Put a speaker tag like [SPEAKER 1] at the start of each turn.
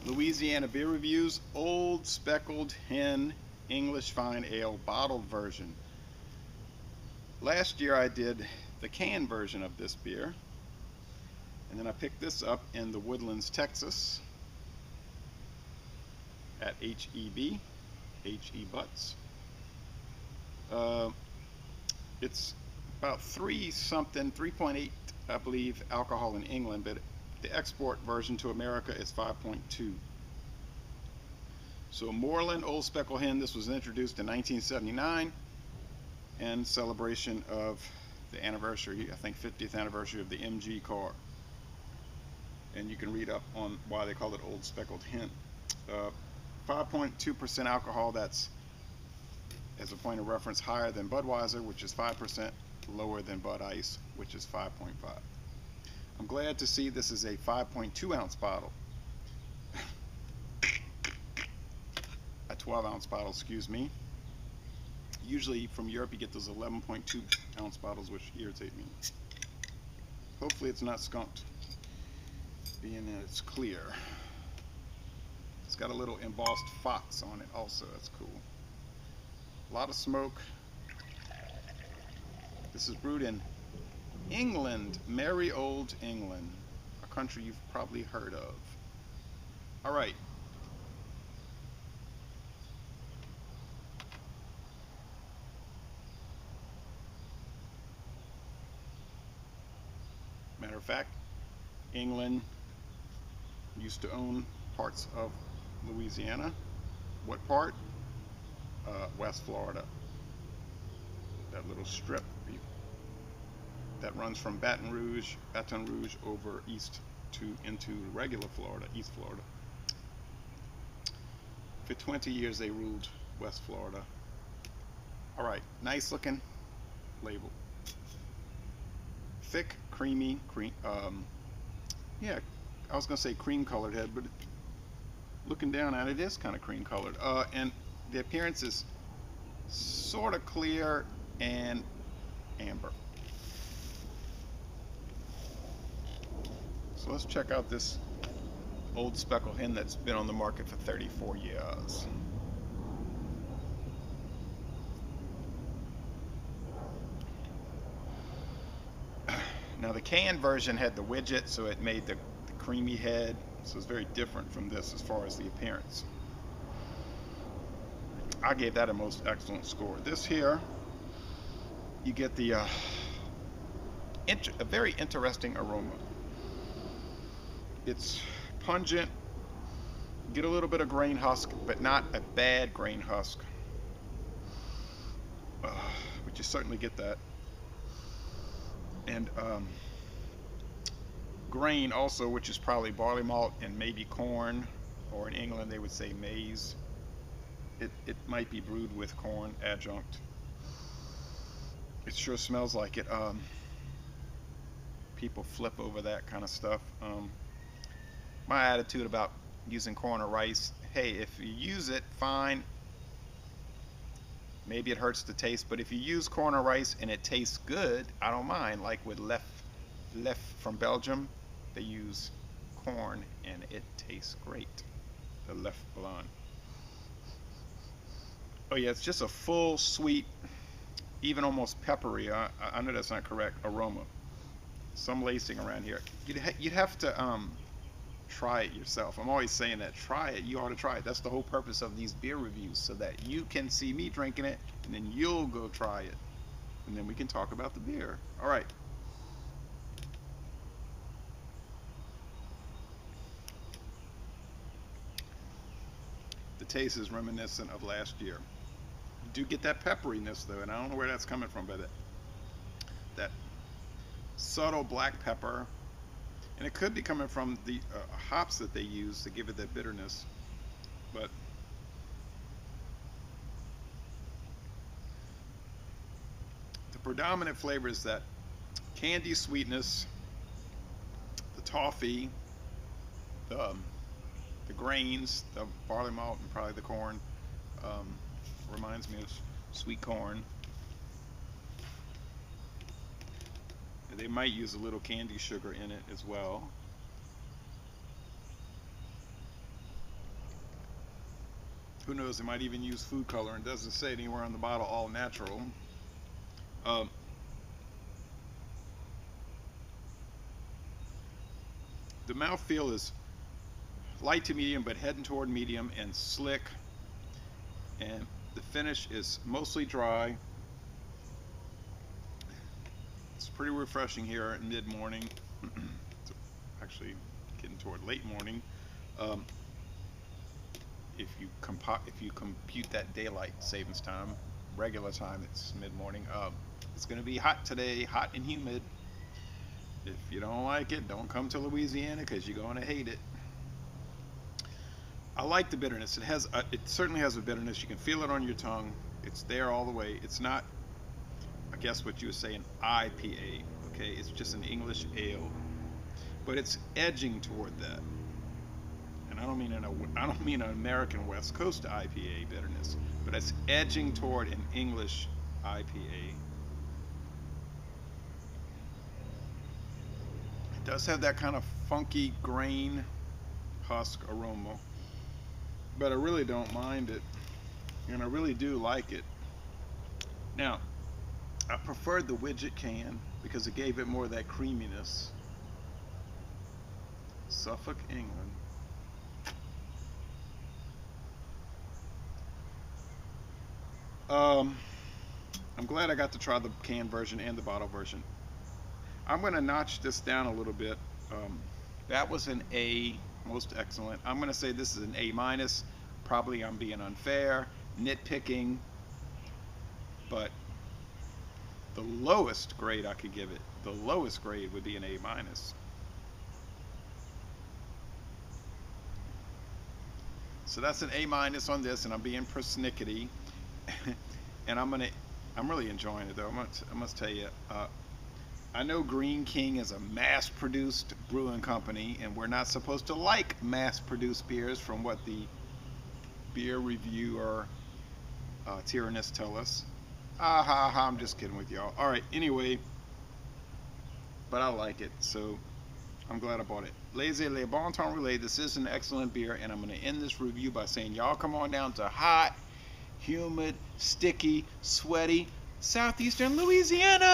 [SPEAKER 1] Louisiana Beer Reviews Old Speckled Hen English Fine Ale bottled version. Last year I did the canned version of this beer, and then I picked this up in the Woodlands, Texas at HEB, H.E. Butts. It's about 3.8, I believe, alcohol in England, but the export version to America is 5.2. So Moreland Old Speckled Hen, this was introduced in 1979 in celebration of the anniversary, I think 50th anniversary of the MG car. And you can read up on why they call it Old Speckled Hen. 5.2% alcohol, that's, as a point of reference, higher than Budweiser, which is 5%, lower than Bud Ice, which is 5.5. I'm glad to see this is a 5.2 ounce bottle. A 12 ounce bottle, excuse me. Usually from Europe you get those 11.2 ounce bottles, which irritate me. Hopefully it's not skunked, being that it's clear. It's got a little embossed fox on it also, that's cool. A lot of smoke. This is brewed in England, merry old England, a country you've probably heard of. Alright. Matter of fact, England used to own parts of Louisiana. What part? West Florida. That little strip that runs from Baton Rouge over east into regular Florida, East Florida. For 20 years they ruled West Florida. Alright, nice looking label. Thick, creamy, yeah, I was gonna say cream colored head, but looking down at it is kind of cream colored. And the appearance is sort of clear and amber. So let's check out this Old Speckled Hen that's been on the market for 34 years. Now the canned version had the widget, so it made the creamy head, so it's very different from this as far as the appearance. I gave that a most excellent score. This here, you get the a very interesting aroma. It's pungent, get a little bit of grain husk, but not a bad grain husk, but you certainly get that. And grain also, which is probably barley malt and maybe corn, or in England they would say maize. It might be brewed with corn adjunct. It sure smells like it. People flip over that kind of stuff. My attitude about using corn or rice, hey, if you use it, fine. Maybe it hurts the taste, but if you use corn or rice and it tastes good, I don't mind. Like with Lef from Belgium, they use corn and it tastes great. The Lef Blonde. Oh yeah, it's just a full, sweet, even almost peppery. I know that's not correct. Aroma. Some lacing around here. You'd have to try it yourself. I'm always saying that. Try it. You ought to try it. That's the whole purpose of these beer reviews, so that you can see me drinking it, and then you'll go try it, and then we can talk about the beer. All right. The taste is reminiscent of last year. You do get that pepperiness though, and I don't know where that's coming from, but that subtle black pepper, and it could be coming from the hops that they use to give it that bitterness, but the predominant flavor is that candy sweetness, the toffee, the grains, the barley malt, and probably the corn. Reminds me of sweet corn. They might use a little candy sugar in it as well. Who knows? They might even use food color, and doesn't say anywhere on the bottle all natural. Um, the mouthfeel is light to medium, but heading toward medium and slick. And the finish is mostly dry. It's pretty refreshing here in mid-morning. It's actually getting toward late morning. Um, if you compute that daylight savings time, regular time, it's mid-morning. It's going to be hot today, hot and humid. If you don't like it, don't come to Louisiana because you're going to hate it. I like the bitterness. It certainly has a bitterness. You can feel it on your tongue. It's there all the way. It's not, I guess what you would say, an IPA. Okay, it's just an English ale, but it's edging toward that. And I don't mean an American West Coast IPA bitterness, but it's edging toward an English IPA. It does have that kind of funky grain husk aroma, but I really don't mind it, and I really do like it. Now, I preferred the widget can because it gave it more of that creaminess. Suffolk, England. I'm glad I got to try the can version and the bottle version. I'm going to notch this down a little bit. That was an A, most excellent. I'm going to say this is an A minus. Probably I'm being unfair, nitpicking, but the lowest grade I could give it, the lowest grade would be an A minus. So that's an A minus on this, and I'm being persnickety. And I'm really enjoying it though. I must tell you, I know Greene King is a mass-produced brewing company, and we're not supposed to like mass-produced beers, from what the beer reviewer tyrannists tell us. Ah ha ha! I'm just kidding with y'all. All right. Anyway, but I like it, so I'm glad I bought it. Laissez le bon temps relais. This is an excellent beer, and I'm going to end this review by saying, y'all come on down to hot, humid, sticky, sweaty southeastern Louisiana.